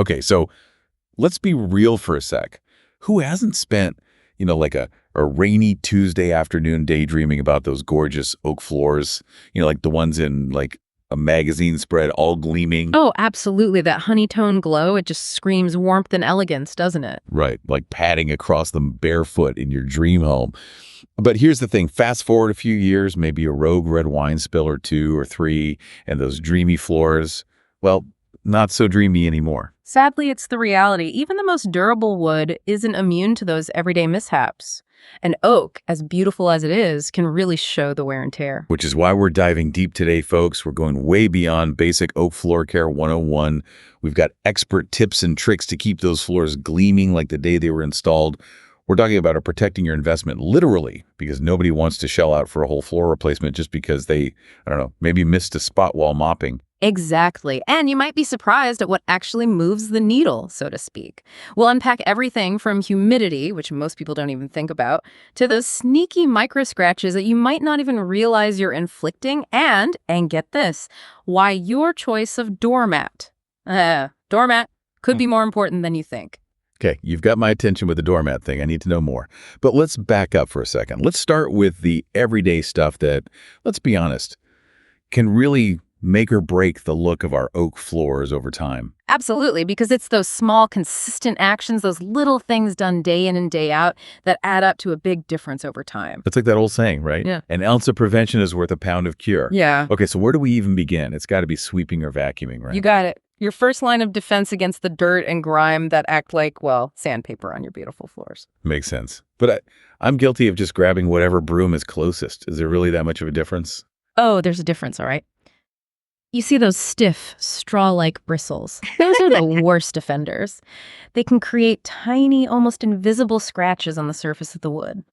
Okay, so let's be real for a sec. Who hasn't spent, like a rainy Tuesday afternoon daydreaming about those gorgeous oak floors, like the ones in like a magazine spread all gleaming? Oh, absolutely. That honey-tone glow, it just screams warmth and elegance, doesn't it? Right, like padding across them barefoot in your dream home. But here's the thing, fast forward a few years, maybe a rogue red wine spill or two or three, and those dreamy floors, well, not so dreamy anymore. Sadly, it's the reality. Even the most durable wood isn't immune to those everyday mishaps. And oak, as beautiful as it is, can really show the wear and tear. Which is why we're diving deep today, folks. We're going way beyond basic oak floor care 101. We've got expert tips and tricks to keep those floors gleaming like the day they were installed. We're talking about protecting your investment literally, because nobody wants to shell out for a whole floor replacement just because they, I don't know, maybe missed a spot while mopping. Exactly. And you might be surprised at what actually moves the needle, so to speak. We'll unpack everything from humidity, which most people don't even think about, to those sneaky micro scratches that you might not even realize you're inflicting, and get this, why your choice of doormat could be more important than you think. Okay, you've got my attention with the doormat thing. I need to know more. But let's back up for a second. Let's start with the everyday stuff that, let's be honest, can really make or break the look of our oak floors over time. Absolutely, because it's those small, consistent actions, those little things done day in and day out that add up to a big difference over time. It's like that old saying, right? Yeah. An ounce of prevention is worth a pound of cure. Yeah. Okay, so where do we even begin? It's got to be sweeping or vacuuming, right? You got it. Your first line of defense against the dirt and grime that act like, well, sandpaper on your beautiful floors. Makes sense. But I'm guilty of just grabbing whatever broom is closest. Is there really that much of a difference? Oh, there's a difference, all right? You see those stiff, straw-like bristles. Those are the worst offenders. They can create tiny, almost invisible scratches on the surface of the wood.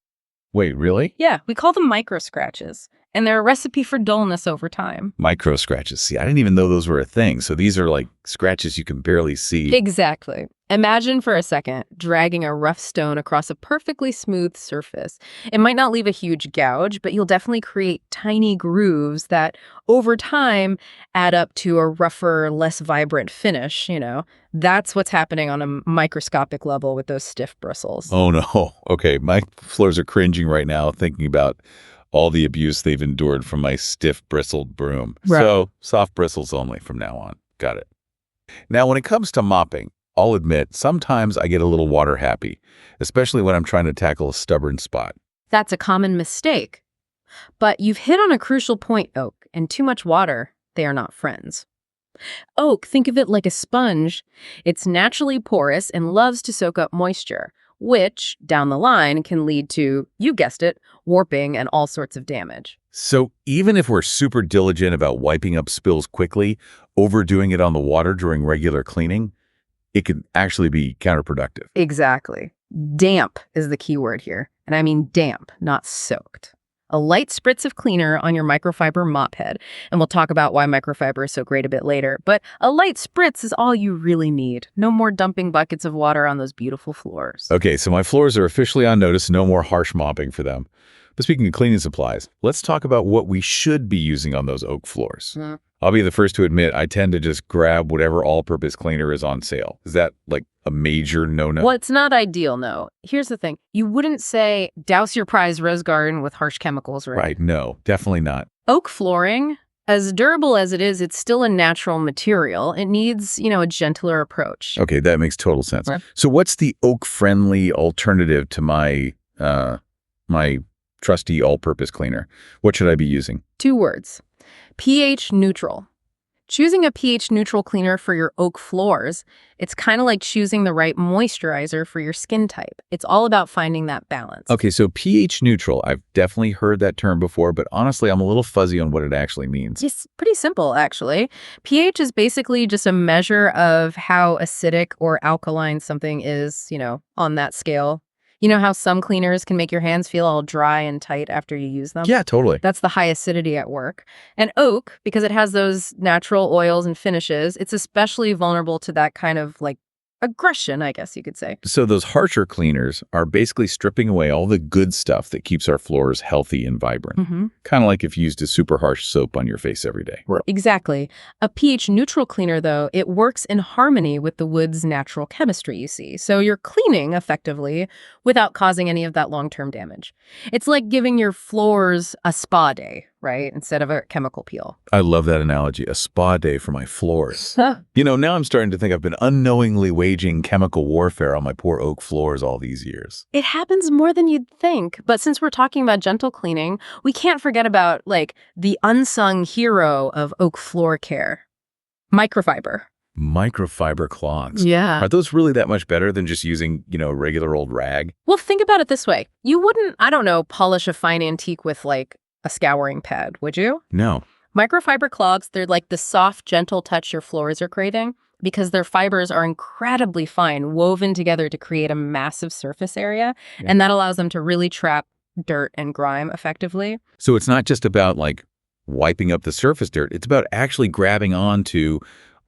Wait, really? Yeah, we call them micro scratches, and they're a recipe for dullness over time. Micro scratches. See, I didn't even know those were a thing. So these are like scratches you can barely see. Exactly. Imagine for a second dragging a rough stone across a perfectly smooth surface. It might not leave a huge gouge, but you'll definitely create tiny grooves that, over time, add up to a rougher, less vibrant finish, That's what's happening on a microscopic level with those stiff bristles. Oh, no. Okay, my floors are cringing right now thinking about all the abuse they've endured from my stiff bristled broom. Right. So soft bristles only from now on. Got it. Now, when it comes to mopping, I'll admit sometimes I get a little water happy, especially when I'm trying to tackle a stubborn spot. That's a common mistake. But you've hit on a crucial point, oak, and too much water, they are not friends. Oak, think of it like a sponge. It's naturally porous and loves to soak up moisture, which, down the line, can lead to, you guessed it, warping and all sorts of damage. So even if we're super diligent about wiping up spills quickly, overdoing it on the water during regular cleaning, it can actually be counterproductive. Exactly. Damp is the key word here. And I mean damp, not soaked. A light spritz of cleaner on your microfiber mop head, and we'll talk about why microfiber is so great a bit later, but a light spritz is all you really need. No more dumping buckets of water on those beautiful floors. Okay, so my floors are officially on notice, no more harsh mopping for them. But speaking of cleaning supplies, let's talk about what we should be using on those oak floors. I'll be the first to admit I tend to just grab whatever all-purpose cleaner is on sale. Is that like a major no-no? Well, it's not ideal, no. Here's the thing. You wouldn't say douse your prized rose garden with harsh chemicals, right? Right, no, definitely not. Oak flooring, as durable as it is, it's still a natural material. It needs, a gentler approach. Okay, that makes total sense. Right. So what's the oak-friendly alternative to my trusty all-purpose cleaner? What should I be using? 2 words. pH neutral. Choosing a pH neutral cleaner for your oak floors, it's kind of like choosing the right moisturizer for your skin type. It's all about finding that balance. Okay, so pH neutral, I've definitely heard that term before, but honestly, I'm a little fuzzy on what it actually means. It's pretty simple, actually. pH is basically just a measure of how acidic or alkaline something is, on that scale. You know how some cleaners can make your hands feel all dry and tight after you use them? Yeah, totally. That's the high acidity at work. And oak, because it has those natural oils and finishes, it's especially vulnerable to that kind of aggression, I guess you could say. So those harsher cleaners are basically stripping away all the good stuff that keeps our floors healthy and vibrant. Kind of like if you used a super harsh soap on your face every day. Exactly. A pH-neutral cleaner, though, it works in harmony with the wood's natural chemistry, you see. So you're cleaning effectively without causing any of that long-term damage. It's like giving your floors a spa day, right? Instead of a chemical peel. I love that analogy, a spa day for my floors. Now I'm starting to think I've been unknowingly waging chemical warfare on my poor oak floors all these years. It happens more than you'd think, but since we're talking about gentle cleaning, we can't forget about, like, the unsung hero of oak floor care, microfiber. Microfiber cloths. Yeah. Are those really that much better than just using, a regular old rag? Well, think about it this way. You wouldn't, I don't know, polish a fine antique with, like, a scouring pad, would you? No. Microfiber cloths, they're like the soft, gentle touch your floors are craving because their fibers are incredibly fine, woven together to create a massive surface area, and that allows them to really trap dirt and grime effectively. So it's not just about, like, wiping up the surface dirt. It's about actually grabbing onto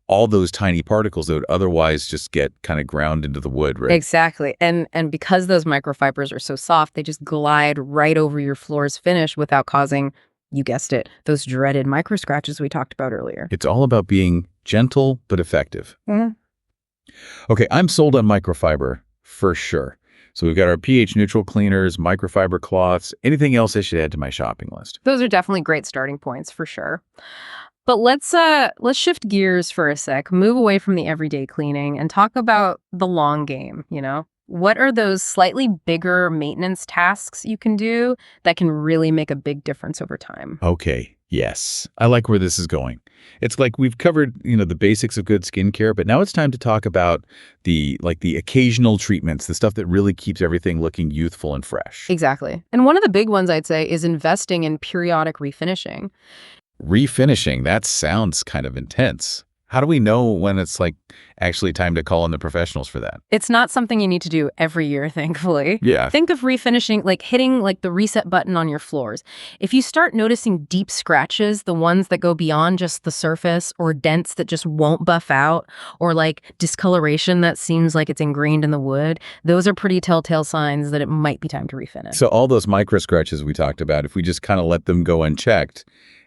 all those tiny particles that would otherwise just get kind of ground into the wood, right? Exactly. And because those microfibers are so soft, they just glide right over your floor's finish without causing, you guessed it, those dreaded micro scratches we talked about earlier. It's all about being gentle but effective. Okay, I'm sold on microfiber for sure. So we've got our pH neutral cleaners, microfiber cloths. Anything else I should add to my shopping list? Those are definitely great starting points for sure. But let's shift gears for a sec, move away from the everyday cleaning and talk about the long game, What are those slightly bigger maintenance tasks you can do that can really make a big difference over time? Okay, yes. I like where this is going. It's like we've covered, the basics of good skincare, but now it's time to talk about the occasional treatments, the stuff that really keeps everything looking youthful and fresh. Exactly. And one of the big ones I'd say is investing in periodic refinishing. Refinishing, that sounds kind of intense. How do we know when it's actually time to call in the professionals for that? It's not something you need to do every year, thankfully. Yeah. Think of refinishing like hitting the reset button on your floors. If you start noticing deep scratches, the ones that go beyond just the surface, or dents that just won't buff out, or discoloration that seems like it's ingrained in the wood, those are pretty telltale signs that it might be time to refinish. So all those micro scratches we talked about, if we just kind of let them go unchecked,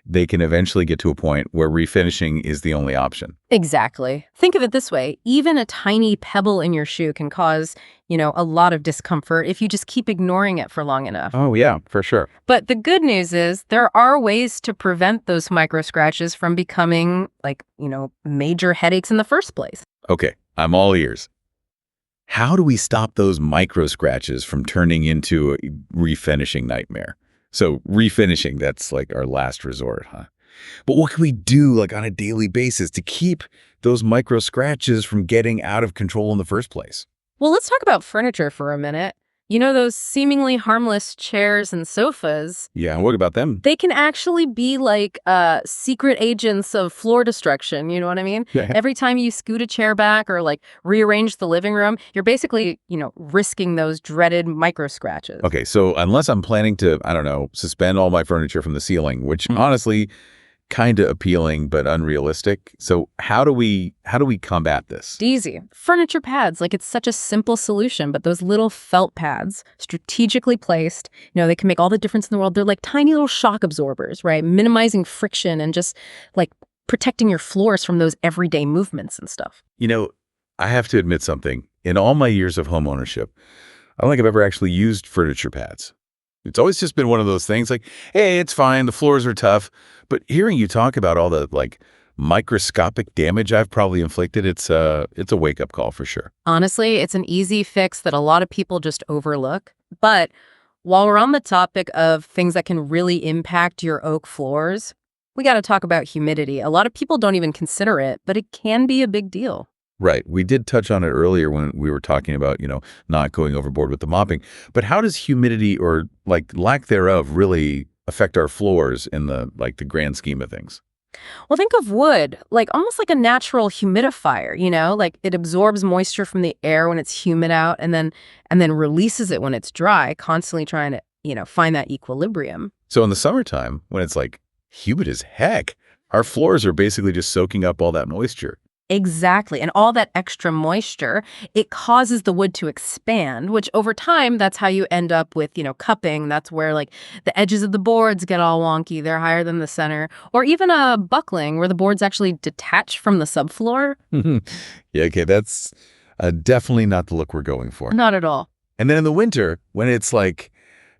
they can eventually get to a point where refinishing is the only option. Exactly. Think of it this way. Even a tiny pebble in your shoe can cause, a lot of discomfort if you just keep ignoring it for long enough. Oh, yeah, for sure. But the good news is there are ways to prevent those micro scratches from becoming major headaches in the first place. Okay, I'm all ears. How do we stop those micro scratches from turning into a refinishing nightmare? So refinishing, that's our last resort, huh? But what can we do on a daily basis to keep those micro scratches from getting out of control in the first place? Well, let's talk about furniture for a minute. Those seemingly harmless chairs and sofas. Yeah, what about them? They can actually be secret agents of floor destruction, you know what I mean? Yeah. Every time you scoot a chair back or rearrange the living room, you're basically, risking those dreaded micro scratches. Okay, so unless I'm planning to, I don't know, suspend all my furniture from the ceiling, which honestly, kind of appealing but unrealistic. So how do we combat this? It's easy. Furniture pads, it's such a simple solution, but those little felt pads, strategically placed, they can make all the difference in the world. They're like tiny little shock absorbers, right? Minimizing friction and just protecting your floors from those everyday movements and stuff. I have to admit something. In all my years of home ownership, I don't think I've ever actually used furniture pads. It's always just been one of those things hey, it's fine, the floors are tough. But hearing you talk about all the microscopic damage I've probably inflicted, it's a wake-up call for sure. Honestly, it's an easy fix that a lot of people just overlook. But while we're on the topic of things that can really impact your oak floors, we got to talk about humidity. A lot of people don't even consider it, but it can be a big deal. Right. We did touch on it earlier when we were talking about, not going overboard with the mopping. But how does humidity or lack thereof really affect our floors in the the grand scheme of things? Well, think of wood, almost like a natural humidifier, it absorbs moisture from the air when it's humid out and then releases it when it's dry, constantly trying to, find that equilibrium. So in the summertime, when it's humid as heck, our floors are basically just soaking up all that moisture. Exactly. And all that extra moisture, it causes the wood to expand, which over time, that's how you end up with, cupping. That's where like the edges of the boards get all wonky. They're higher than the center. Or even a buckling where the boards actually detach from the subfloor. Yeah, okay, that's definitely not the look we're going for. Not at all. And then in the winter, when it's like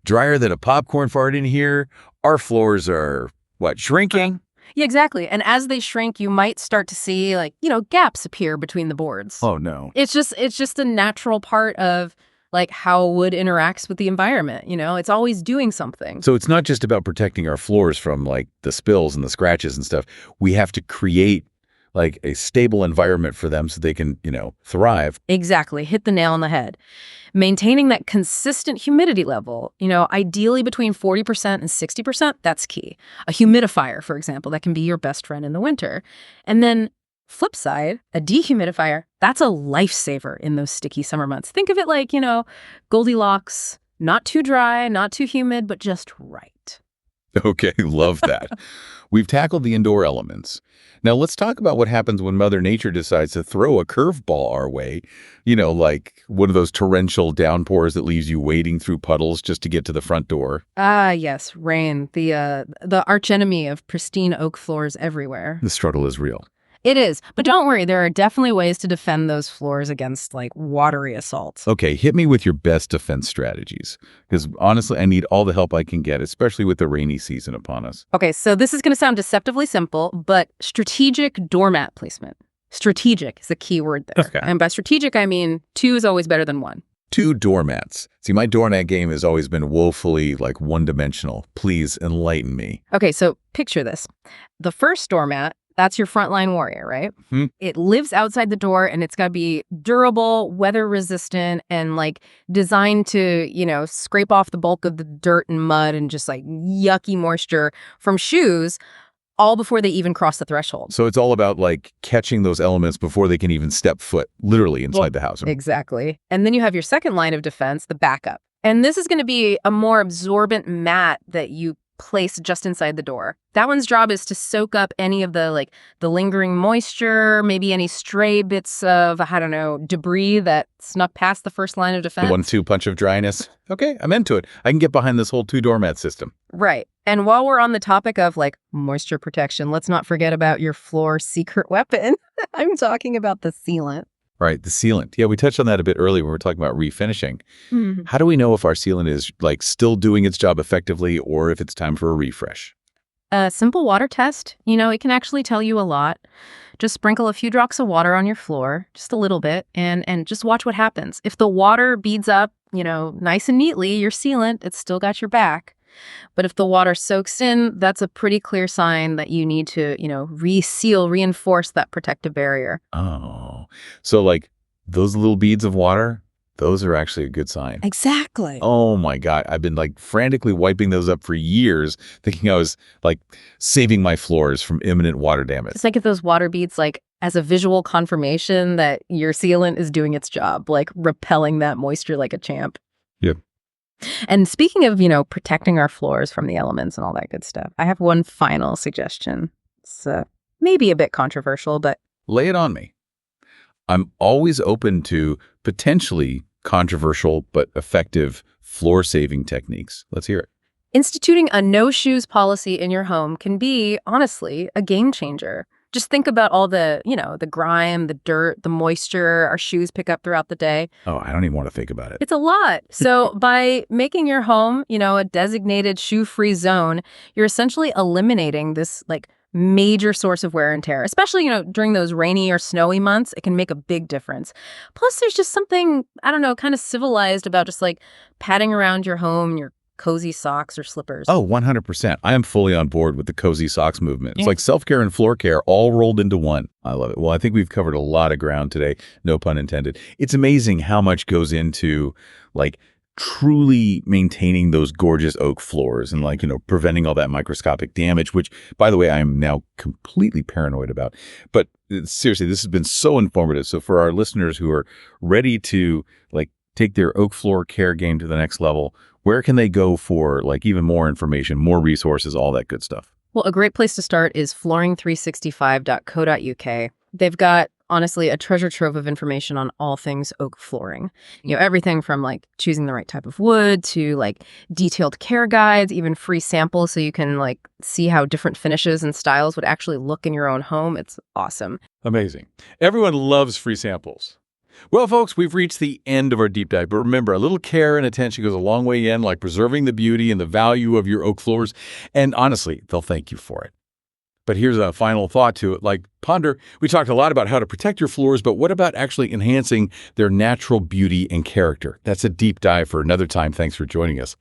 drier than a popcorn fart in here, our floors are, what, shrinking? Yeah, exactly. And as they shrink, you might start to see like, gaps appear between the boards. Oh, no. It's just a natural part of like how wood interacts with the environment, It's always doing something. So it's not just about protecting our floors from like the spills and the scratches and stuff. We have to create like a stable environment for them so they can, thrive. Exactly. Hit the nail on the head. Maintaining that consistent humidity level, ideally between 40% and 60%, that's key. A humidifier, for example, that can be your best friend in the winter. And then flip side, a dehumidifier, that's a lifesaver in those sticky summer months. Think of it like, Goldilocks, not too dry, not too humid, but just right. Okay, love that. We've tackled the indoor elements. Now let's talk about what happens when Mother Nature decides to throw a curveball our way, like one of those torrential downpours that leaves you wading through puddles just to get to the front door. Ah, yes, rain, the archenemy of pristine oak floors everywhere. The struggle is real. It is, but don't worry, there are definitely ways to defend those floors against like watery assaults. Okay, hit me with your best defense strategies, because honestly, I need all the help I can get, especially with the rainy season upon us. Okay, so this is going to sound deceptively simple, but strategic doormat placement. Strategic is the key word there. Okay. And by strategic, I mean 2 is always better than 1. 2 doormats. See, my doormat game has always been woefully like one-dimensional. Please enlighten me. Okay, so picture this. The first doormat, that's your frontline warrior, right? It lives outside the door and it's got to be durable, weather resistant, and like designed to, scrape off the bulk of the dirt and mud and just like yucky moisture from shoes all before they even cross the threshold. So it's all about like catching those elements before they can even step foot literally inside the house. Exactly. And then you have your second line of defense, the backup. And this is going to be a more absorbent mat that you place just inside the door. That one's job is to soak up any of the lingering moisture, maybe any stray bits of, debris that snuck past the first line of defense. The 1-2 punch of dryness. Okay, I'm into it. I can get behind this whole 2 doormat system. Right. And while we're on the topic of moisture protection, let's not forget about your floor secret weapon. I'm talking about the sealant. Right, the sealant. Yeah, we touched on that a bit earlier when we were talking about refinishing. How do we know if our sealant is still doing its job effectively or if it's time for a refresh? A simple water test, it can actually tell you a lot. Just sprinkle a few drops of water on your floor, just a little bit, and just watch what happens. If the water beads up, nice and neatly, your sealant, it's still got your back. But if the water soaks in, that's a pretty clear sign that you need to, reinforce that protective barrier. Oh, so those little beads of water, those are actually a good sign. Exactly. Oh my God. I've been frantically wiping those up for years, thinking I was saving my floors from imminent water damage. Just think of those water beads as a visual confirmation that your sealant is doing its job, repelling that moisture like a champ. Yep. And speaking of, protecting our floors from the elements and all that good stuff, I have one final suggestion. It's maybe a bit controversial, but... Lay it on me. I'm always open to potentially controversial but effective floor-saving techniques. Let's hear it. Instituting a no-shoes policy in your home can be, honestly, a game changer. Just think about all the, the grime, the dirt, the moisture our shoes pick up throughout the day. Oh, I don't even want to think about it. It's a lot. So by making your home, a designated shoe-free zone, you're essentially eliminating this, major source of wear and tear, especially, during those rainy or snowy months. It can make a big difference. Plus, there's just something, kind of civilized about just patting around your home in your cozy socks or slippers. Oh, 100%. I am fully on board with the cozy socks movement. It's like self-care and floor care all rolled into one. I love it. Well, I think we've covered a lot of ground today. No pun intended. It's amazing how much goes into truly maintaining those gorgeous oak floors and preventing all that microscopic damage, which, by the way, I am now completely paranoid about. But seriously, this has been so informative. So for our listeners who are ready to take their oak floor care game to the next level, where can they go for even more information, more resources, all that good stuff? Well, a great place to start is flooring365.co.uk. They've got Honestly, a treasure trove of information on all things oak flooring. Everything from like choosing the right type of wood to like detailed care guides, even free samples so you can like see how different finishes and styles would actually look in your own home. It's awesome. Amazing. Everyone loves free samples. Well, folks, we've reached the end of our deep dive, but remember, a little care and attention goes a long way in, like preserving the beauty and the value of your oak floors, and honestly, they'll thank you for it. But here's a final thought to it. Like, ponder, we talked a lot about how to protect your floors, but what about actually enhancing their natural beauty and character? That's a deep dive for another time. Thanks for joining us.